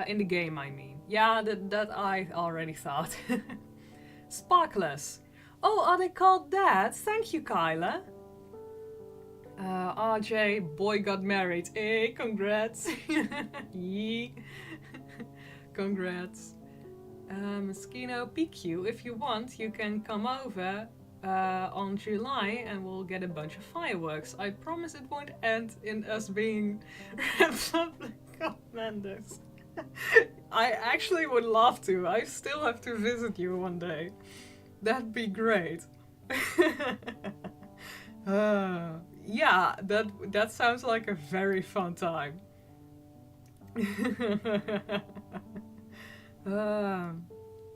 In the game, I mean. Yeah, that I already thought. Sparklers. Oh, are they called that? Thank you, Kyla. RJ, boy got married. Hey, congrats. Yee. Congrats. Moschino PQ, if you want, you can come over on July and we'll get a bunch of fireworks. I promise it won't end in us being Republic Commanders. I actually would love to. I still have to visit you one day. That'd be great. Yeah, that sounds like a very fun time.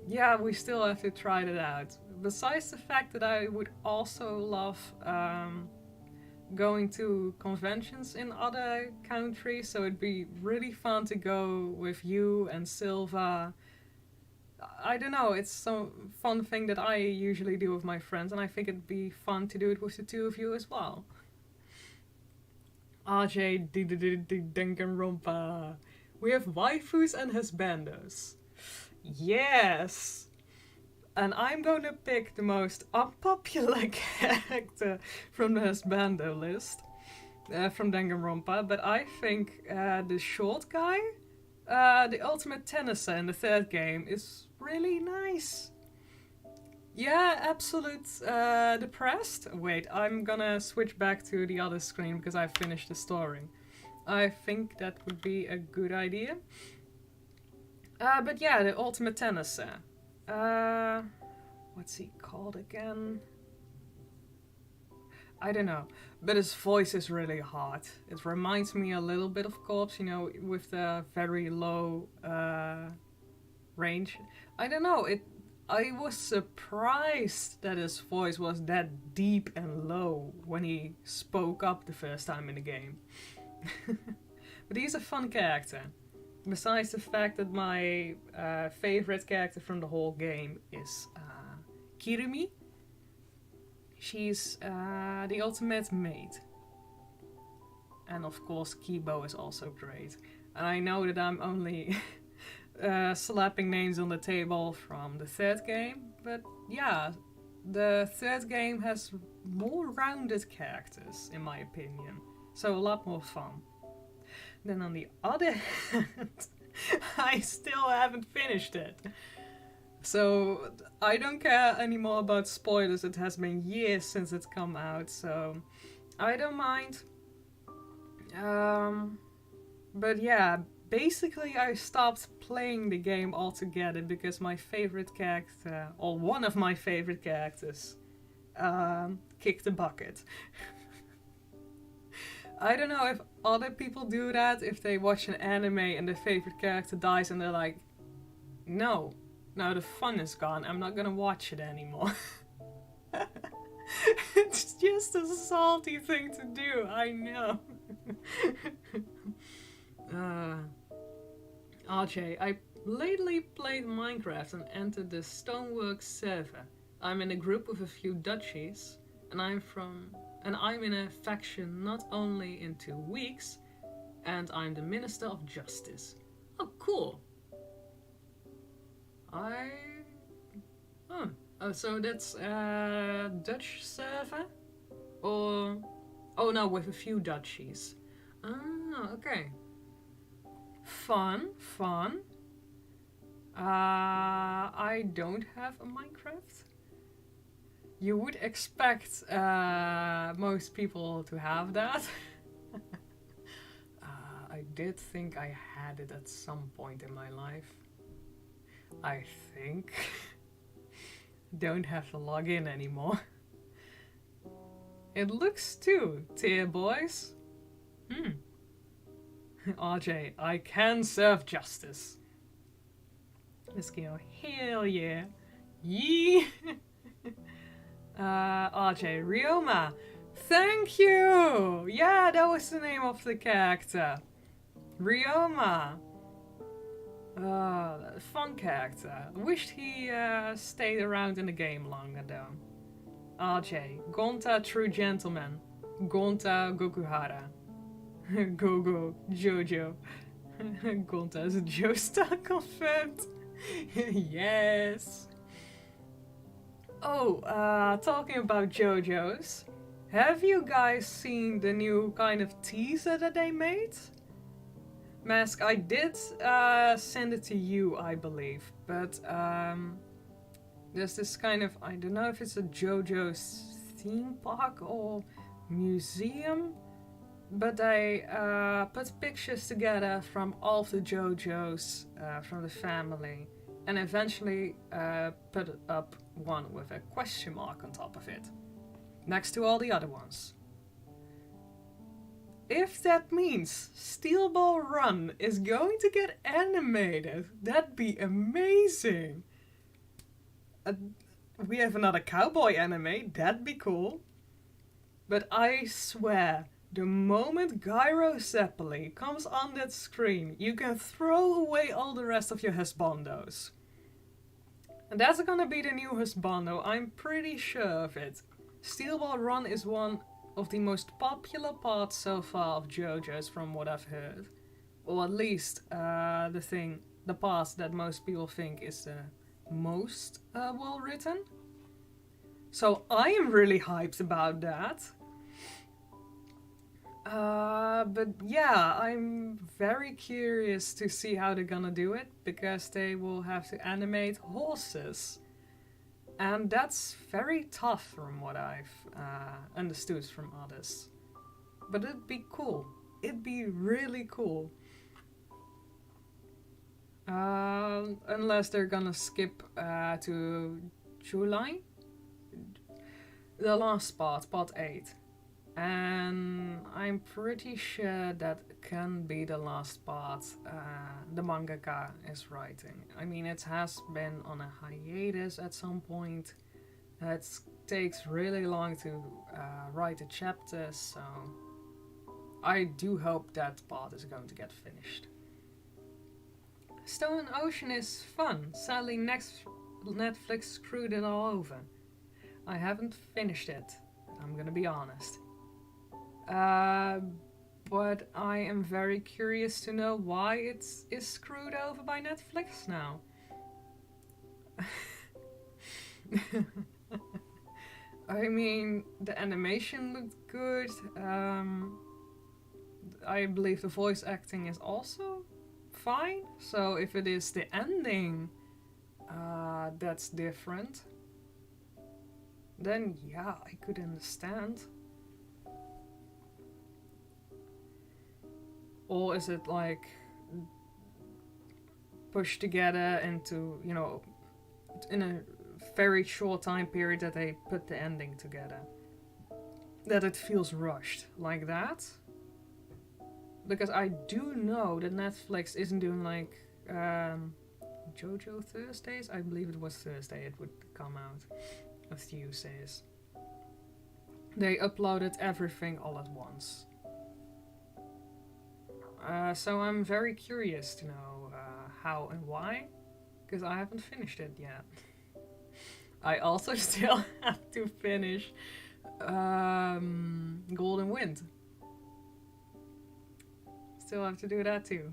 Yeah, we still have to try that out. Besides the fact that I would also love going to conventions in other countries, so it'd be really fun to go with you and Silva. I don't know, it's some fun thing that I usually do with my friends, and I think it'd be fun to do it with the two of you as well. RJ Danganronpa. We have waifus and husbandos. Yes! And I'm going to pick the most unpopular character from the husbando list, from Danganronpa, but I think the short guy, the ultimate tenniser in the third game, is really nice. Yeah, absolute depressed. Wait, I'm gonna switch back to the other screen because I finished the story. I think that would be a good idea. But yeah, the ultimate tenniser. What's he called again? I don't know, but his voice is really hot. It reminds me a little bit of Corpse, you know, with the very low range. I don't know, I was surprised that his voice was that deep and low when he spoke up the first time in the game. But he's a fun character. Besides the fact that my favorite character from the whole game is Kirumi. She's the ultimate maid. And of course Kibo is also great. And I know that I'm only slapping names on the table from the third game, but yeah, the third game has more rounded characters in my opinion. So a lot more fun. Then on the other hand, I still haven't finished it. So I don't care anymore about spoilers. It has been years since it's come out, so I don't mind. But yeah, basically I stopped playing the game altogether because my favorite character, or one of my favorite characters, kicked the bucket. I don't know if other people do that, if they watch an anime and their favorite character dies and they're like, no, now the fun is gone, I'm not gonna watch it anymore. It's just a salty thing to do, I know. RJ, I lately played Minecraft and entered the Stoneworks server. I'm in a group with a few Dutchies, and I'm in a faction not only in 2 weeks, and I'm the Minister of Justice. Oh, cool. Oh, so that's a Dutch server? Or... Oh no, with a few Dutchies. Ah, okay. Fun. I don't have a Minecraft. You would expect most people to have that. I did think I had it at some point in my life. I think. Don't have to log in anymore. It looks too, tier boys. RJ, I can serve justice. Let's go. Hell yeah. Yee! RJ, Ryoma. Thank you! Yeah, that was the name of the character. Ryoma. Fun character. Wished he stayed around in the game longer though. RJ, Gonta True Gentleman. Gonta Gokuhara. Gogo Jojo. Gonta is a Joestar confirmed. Yes. Oh, talking about JoJo's. Have you guys seen the new kind of teaser that they made? Mask, I did send it to you, I believe, but there's this kind of, I don't know if it's a JoJo's theme park or museum, but they put pictures together from all of the JoJo's from the family, and eventually put up one with a question mark on top of it, next to all the other ones. If that means Steel Ball Run is going to get animated, that'd be amazing. We have another cowboy anime, that'd be cool. But I swear, the moment Gyro Zeppeli comes on that screen, you can throw away all the rest of your husbandos. And that's gonna be the new husbando, I'm pretty sure of it. Steel Ball Run is one of the most popular parts so far of JoJo's from what I've heard. Or at least the part that most people think is the most well written. So I am really hyped about that. But yeah, I'm very curious to see how they're gonna do it, because they will have to animate horses. And that's very tough from what I've understood from others. But it'd be cool. It'd be really cool. Unless they're gonna skip to July. The last part 8. And I'm pretty sure that can be the last part the mangaka is writing. I mean, it has been on a hiatus at some point. It takes really long to write a chapter, so I do hope that part is going to get finished. Stone Ocean is fun. Sadly, Netflix screwed it all over. I haven't finished it, I'm gonna be honest. But I am very curious to know why it is screwed over by Netflix now. I mean, the animation looked good. I believe the voice acting is also fine. So if it is the ending that's different, then yeah, I could understand. Or is it like pushed together into, you know, in a very short time period that they put the ending together? That it feels rushed like that? Because I do know that Netflix isn't doing like JoJo Thursdays. I believe it was Thursday it would come out. Or Tuesdays. They uploaded everything all at once. So I'm very curious to know how and why, because I haven't finished it yet. I also still have to finish Golden Wind. Still have to do that too.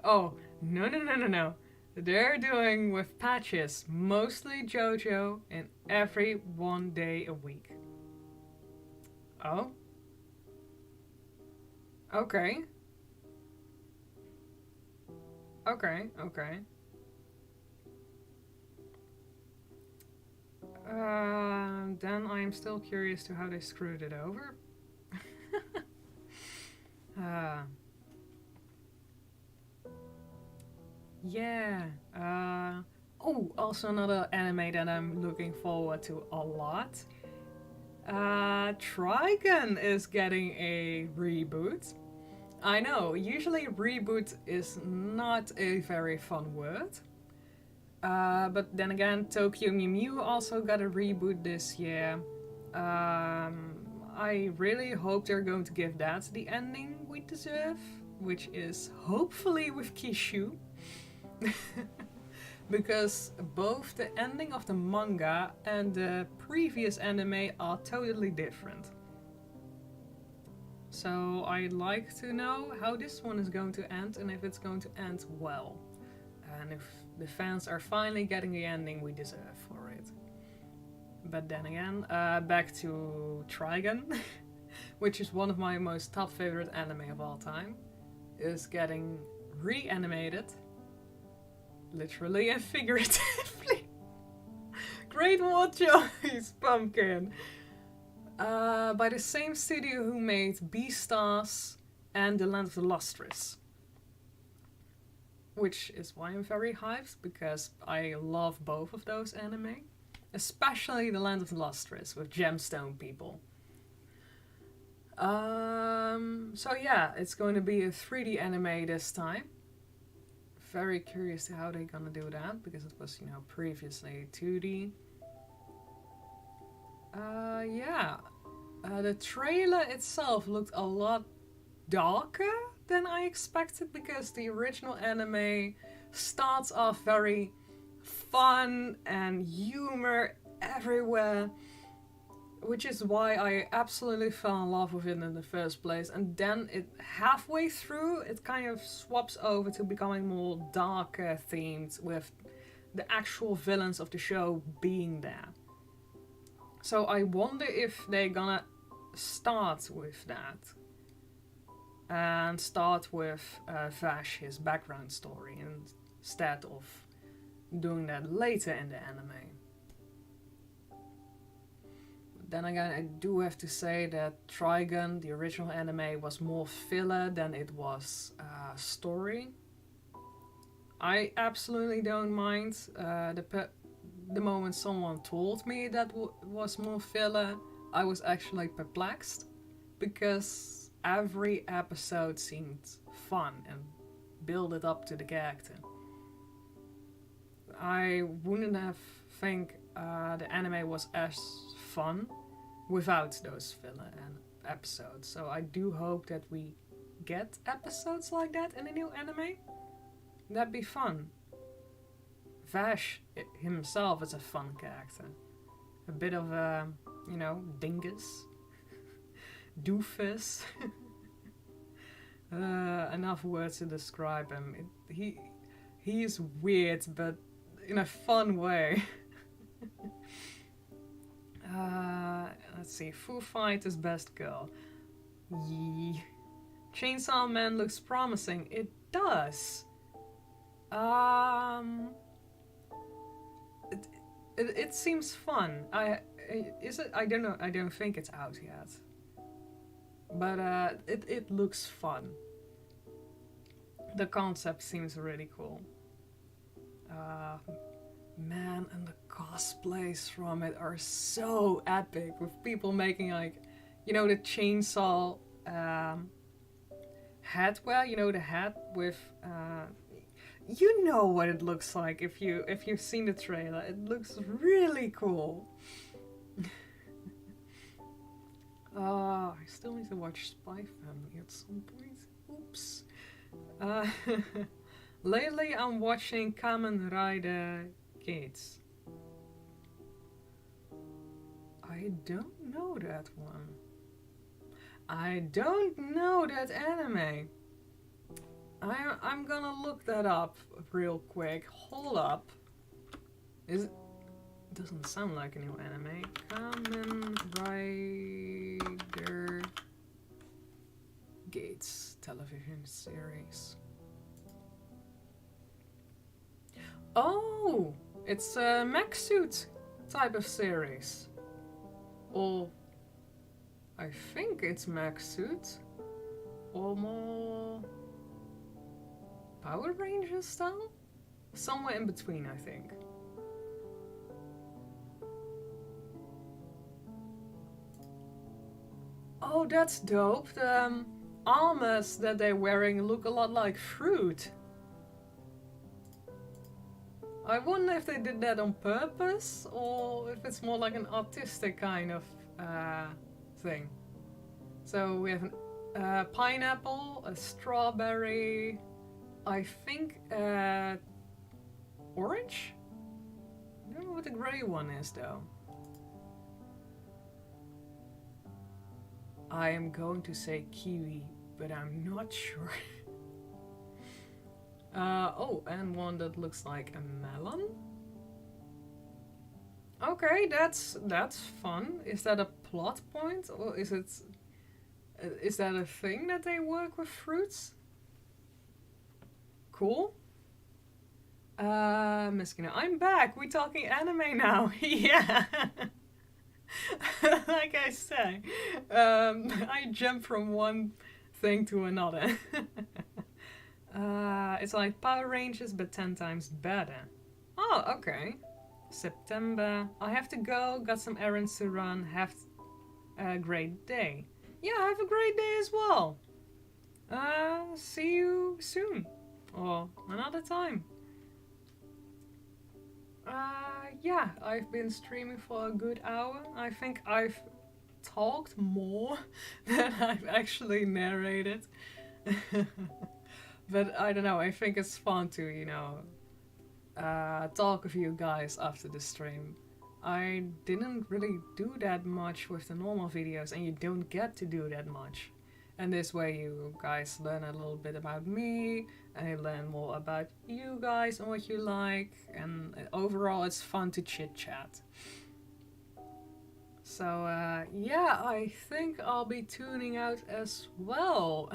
Oh, no. They're doing with patches, mostly JoJo, in every 1 day a week. Oh? Okay. Then I am still curious to how they screwed it over. Yeah. Oh, also another anime that I'm looking forward to a lot. Trigun is getting a reboot. I know, usually reboot is not a very fun word. But then again, Tokyo Mew Mew also got a reboot this year. I really hope they're going to give that the ending we deserve, which is hopefully with Kishu. Because both the ending of the manga and the previous anime are totally different. So I'd like to know how this one is going to end and if it's going to end well. And if the fans are finally getting the ending we deserve for it. But then again, back to Trigun, which is one of my most top favorite anime of all time, is getting reanimated. Literally and figuratively. Great word choice, Pumpkin. By the same studio who made Beastars and The Land of the Lustrous. Which is why I'm very hyped, because I love both of those anime. Especially The Land of the Lustrous with gemstone people. So yeah, it's going to be a 3D anime this time. Very curious to how they're gonna do that, because it was, you know, previously 2D. Yeah. The trailer itself looked a lot darker than I expected, because the original anime starts off very fun and humor everywhere, which is why I absolutely fell in love with it in the first place. And then it halfway through, it kind of swaps over to becoming more darker themed, with the actual villains of the show being there. So I wonder if they're gonna start with that. And start with Vash, his background story, instead of doing that later in the anime. Then again, I do have to say that Trigun, the original anime, was more filler than it was story. I absolutely don't mind the moment someone told me that was more filler. I was actually perplexed, because every episode seemed fun and built it up to the character. I wouldn't have think the anime was as fun without those filler episodes. So I do hope that we get episodes like that in a new anime. That'd be fun. Vash himself is a fun character. A bit of a, you know, dingus. Doofus. Enough words to describe him. He is weird, but in a fun way. Let's see. Foo Fighters Best Girl. Yee. Chainsaw Man looks promising. It does. It seems fun. Is it? I don't know. I don't think it's out yet. But it looks fun. The concept seems really cool. Man, and the cosplays from it are so epic, with people making, like, you know, the chainsaw headwear, you know, the hat with you know what it looks like if you've seen the trailer. It looks really cool. I still need to watch Spy Family at some point. Oops. Lately I'm watching Kamen Rider Gates. I don't know that one. I don't know that anime. I'm gonna look that up real quick. Hold up. Doesn't sound like a new anime. Kamen Rider Gates television series. Oh, it's a mech suit type of series. Or I think it's mech suit. Or more Power Rangers style? Somewhere in between, I think. Oh, that's dope. The armors that they're wearing look a lot like fruit. I wonder if they did that on purpose or if it's more like an artistic kind of thing. So we have a pineapple, a strawberry, I think orange? I don't know what the grey one is though. I am going to say kiwi, but I'm not sure. Oh, and one that looks like a melon. Okay, that's fun. Is that a plot point, or is that a thing that they work with fruits? Cool. Miskina, I'm back. We're talking anime now. Yeah. Like I say, I jump from one thing to another. It's like Power Rangers, but 10 times better. Oh, okay. September. I have to go. Got some errands to run. Have a great day. Yeah, have a great day as well. See you soon. Or another time. Yeah, I've been streaming for a good hour. I think I've talked more than I've actually narrated. But I don't know, I think it's fun to, you know, talk with you guys after the stream. I didn't really do that much with the normal videos, and you don't get to do that much. And this way you guys learn a little bit about me, and you learn more about you guys and what you like, and overall it's fun to chit-chat. So yeah, I think I'll be tuning out as well.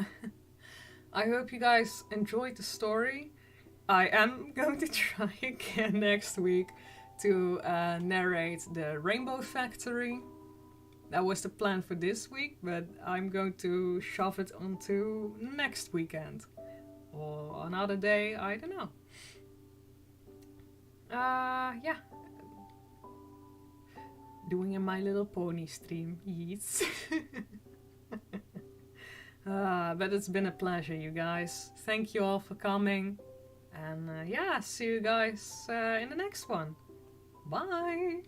I hope you guys enjoyed the story. I am going to try again next week to narrate the Rainbow Factory. That was the plan for this week, but I'm going to shove it onto next weekend. Or another day, I don't know. Yeah. Doing a My Little Pony stream, yes. But it's been a pleasure, you guys. Thank you all for coming. And yeah, see you guys in the next one. Bye!